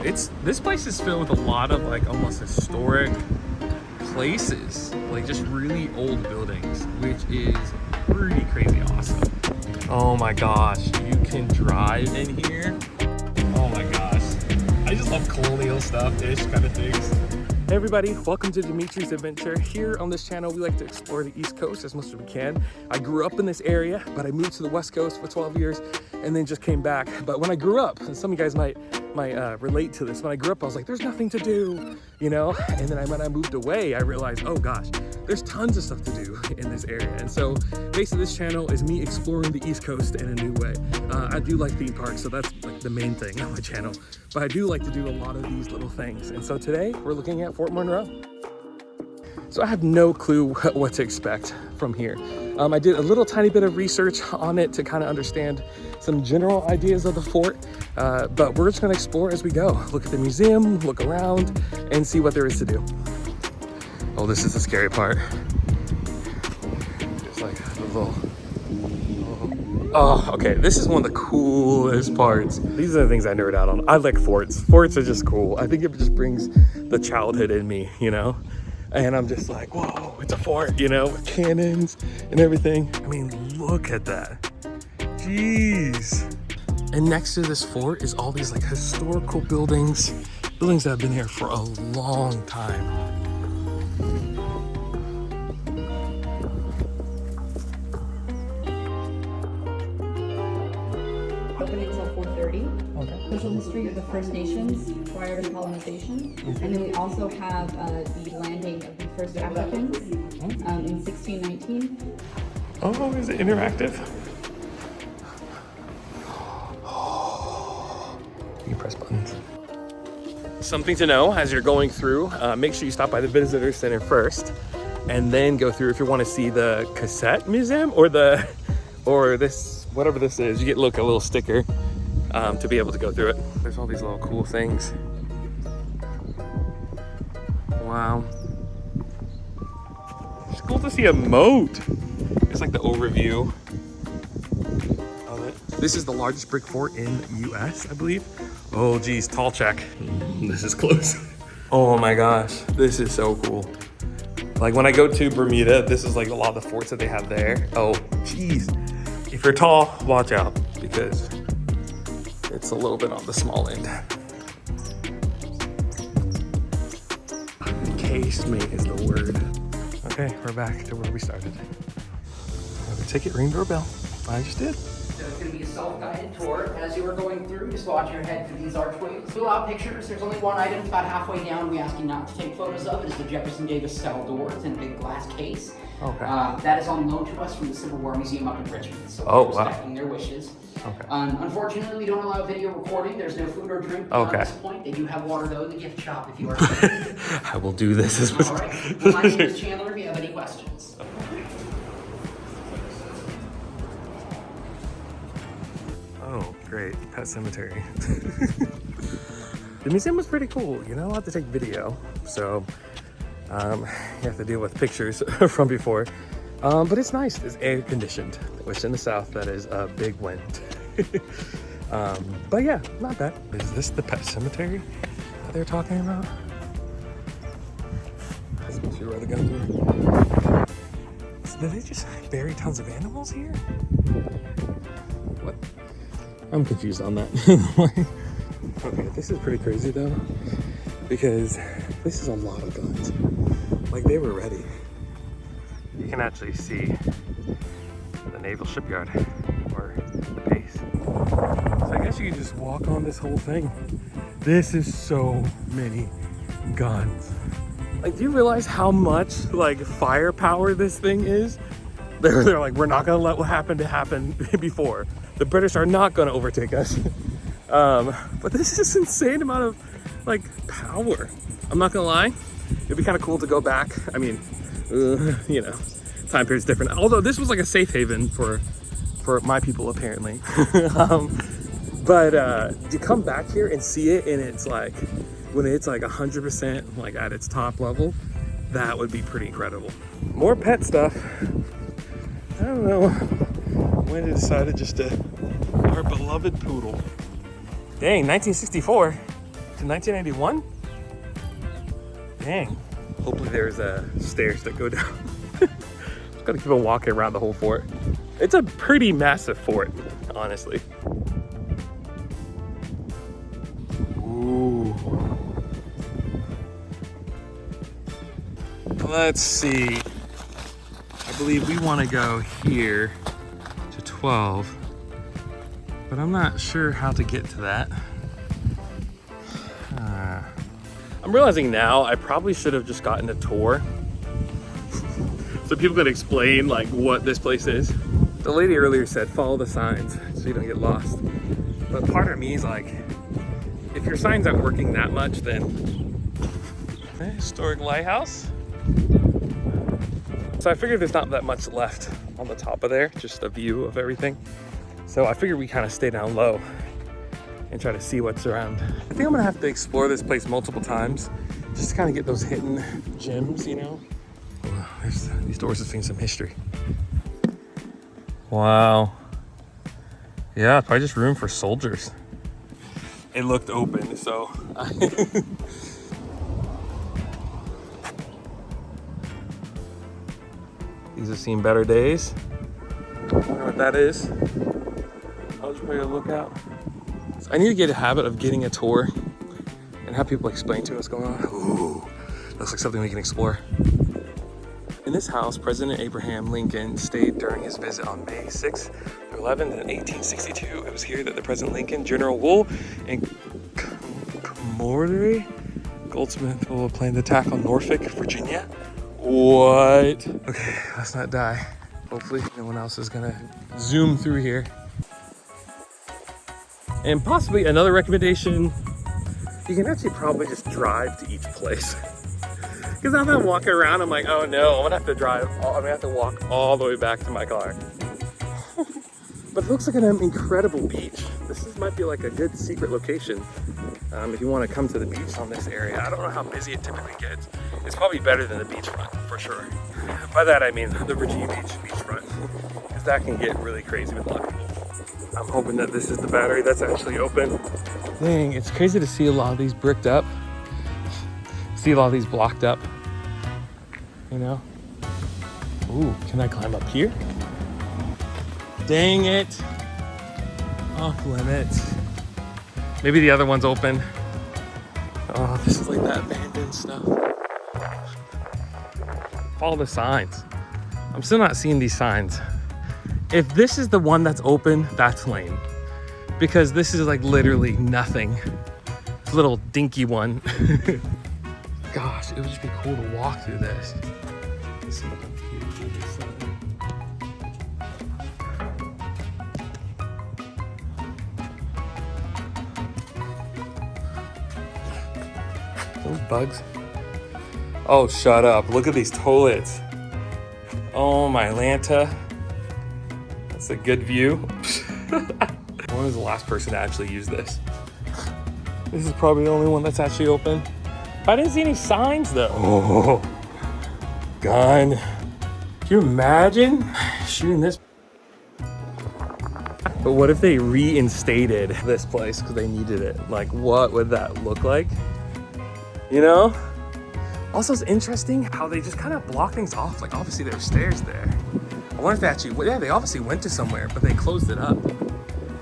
this place is filled with a lot of like almost historic places, like just really old buildings, which is pretty crazy awesome. Oh my gosh, you can drive in here. Oh my gosh, I just love colonial stuff-ish kind of things. Hey everybody, welcome to Dimitri's Adventure. Here on this channel, we like to explore the East Coast as much as we can. I grew up in this area, but I moved to the West Coast for 12 years and then just came back. But when I grew up, and some of you guys might relate to this, when I grew up, I was like, there's nothing to do, you know? And then when I moved away, I realized, oh gosh, there's tons of stuff to do in this area. And so basically this channel is me exploring the East Coast in a new way. I do like theme parks, so that's like the main thing on my channel. But I do like to do a lot of these little things. And so today we're looking at Fort Monroe. So I have no clue what to expect from here. I did a little tiny bit of research on it to kind of understand some general ideas of the fort, but we're just gonna explore as we go. Look at the museum, look around, and see what there is to do. Oh, this is the scary part. There's like a little... Oh, okay, this is one of the coolest parts. These are the things I nerd out on. I like forts. Forts are just cool. I think it just brings the childhood in me, you know? And I'm just like, whoa, it's a fort, you know, with cannons and everything. I mean, look at that. Jeez. And next to this fort is all these like historical buildings that have been here for a long time. Open until 4:30. Okay. Social history of the First Nations prior to colonization. And then we also have the landing of the first Africans in 1619. Oh, is it interactive? You press buttons. Something to know as you're going through, make sure you stop by the visitor center first and then go through if you want to see the cassette museum or this, whatever this is. You get a little sticker to be able to go through it. There's all these little cool things. Wow. It's cool to see a moat. It's like the overview of it. This is the largest brick fort in the US, I believe. Oh geez, tall check. This is close. Oh my gosh, this is so cool. Like when I go to Bermuda, this is like a lot of the forts that they have there. Oh geez. If you're tall, watch out because it's a little bit on the small end. Casemate is the word. Okay, we're back to where we started. The ticket, ring doorbell. I just did. So it's going to be a self-guided tour. As you are going through, just watch your head through these archways. Fill out pictures. There's only one item about halfway down we ask you not to take photos of. It is the Jefferson Davis cell door. It's in a big glass case. Okay. That is on loan to us from the Civil War Museum up in Richmond. So Oh, we're respecting their wishes. Okay. Unfortunately, we don't allow video recording. There's no food or drink Okay. at this point. They do have water though in the gift shop if you are. I will do this. All right. Well, my name is Chandler. If you have any questions. Oh, great. Pet cemetery. The museum was pretty cool. You're not allowed to take video, so you have to deal with pictures from before. But it's nice. It's air conditioned, which in the South, that is a big win. But yeah, not bad. Is this the pet cemetery that they're talking about? This must be where they're going through. So did they just bury tons of animals here? What? I'm confused on that. Okay, this is pretty crazy though, because this is a lot of guns. Like they were ready. You can actually see the naval shipyard or the base. So I guess you can just walk on this whole thing. This is so many guns. Like, do you realize how much like firepower this thing is? They're like, we're not gonna let what happened to happen before. The British are not gonna overtake us. But this is an insane amount of like power. I'm not gonna lie, it'd be kind of cool to go back. I mean, you know, time period's different. Although this was like a safe haven for my people apparently. But to come back here and see it, and it's like when it's like 100% like at its top level, that would be pretty incredible. More pet stuff. I don't know when they decided just to, our beloved poodle. Dang, 1964. to 1981? Dang. Hopefully there's stairs that go down. Just gotta keep on walking around the whole fort. It's a pretty massive fort, honestly. Ooh. Let's see. I believe we want to go here to 12, but I'm not sure how to get to that. I'm realizing now I probably should have just gotten a tour so people could explain like what this place is. The lady earlier said follow the signs so you don't get lost. But part of me is like, if your signs aren't working that much, then historic lighthouse. So I figured there's not that much left on the top of there, just a view of everything. So I figured we kind of stay down low and try to see what's around. I think I'm gonna have to explore this place multiple times just to kind of get those hidden gems, you know? Wow, these doors have seen some history. Wow. Yeah, probably just room for soldiers. It looked open, so. These have seen better days. I wonder what that is. I'll just probably look out. So I need to get a habit of getting a tour and have people explain to us what's going on. Ooh, looks like something we can explore. In this house, President Abraham Lincoln stayed during his visit on May 6th through 11th in 1862. It was here that the President Lincoln, General Wool, and Commodore Goldsmith planned the attack on Norfolk, Virginia. What? Okay, let's not die. Hopefully no one else is gonna zoom through here. And possibly another recommendation, you can actually probably just drive to each place. Because now that I'm walking around, I'm like, oh no, I'm gonna have to walk all the way back to my car. But it looks like an incredible beach. This might be like a good secret location if you want to come to the beach on this area. I don't know how busy it typically gets. It's probably better than the beachfront, for sure. By that I mean the Virginia Beach beachfront, because that can get really crazy with a lot of people. I'm hoping that this is the battery that's actually open. Dang, it's crazy to see a lot of these bricked up. See a lot of these blocked up, you know? Ooh, can I climb up here? Dang it. Off limits. Maybe the other one's open. Oh, this is like that abandoned stuff. Follow the signs. I'm still not seeing these signs. If this is the one that's open, that's lame. Because this is like literally nothing. It's a little dinky one. Gosh, it would just be cool to walk through this. Let's see what's up here to this side. Those bugs. Oh, shut up. Look at these toilets. Oh, my Lanta. That's a good view. When was the last person to actually use this? This is probably the only one that's actually open. I didn't see any signs though. Oh, gun. Can you imagine shooting this? But what if they reinstated this place because they needed it? Like, what would that look like? You know? Also, it's interesting how they just kind of block things off. Like, obviously there's stairs there. I wonder if they actually, yeah, they obviously went to somewhere, but they closed it up.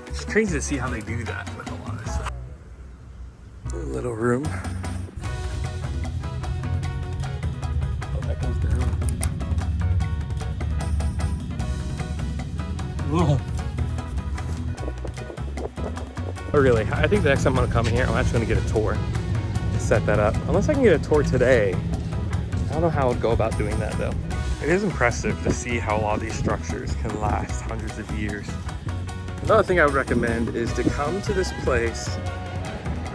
It's crazy to see how they do that with a lot of stuff. A little room. Oh, that goes down. Whoa. Oh, really? I think the next time I'm gonna come here, I'm actually gonna get a tour to set that up. Unless I can get a tour today. I don't know how I would go about doing that though. It is impressive to see how a lot of these structures can last hundreds of years. Another thing I would recommend is to come to this place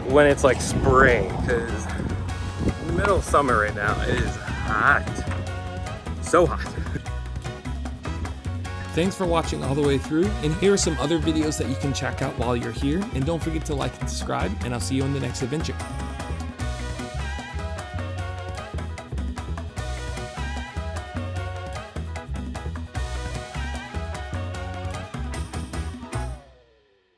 when it's like spring, because in the middle of summer right now, it is hot. So hot. Thanks for watching all the way through, and here are some other videos that you can check out while you're here. And don't forget to like and subscribe, and I'll see you in the next adventure.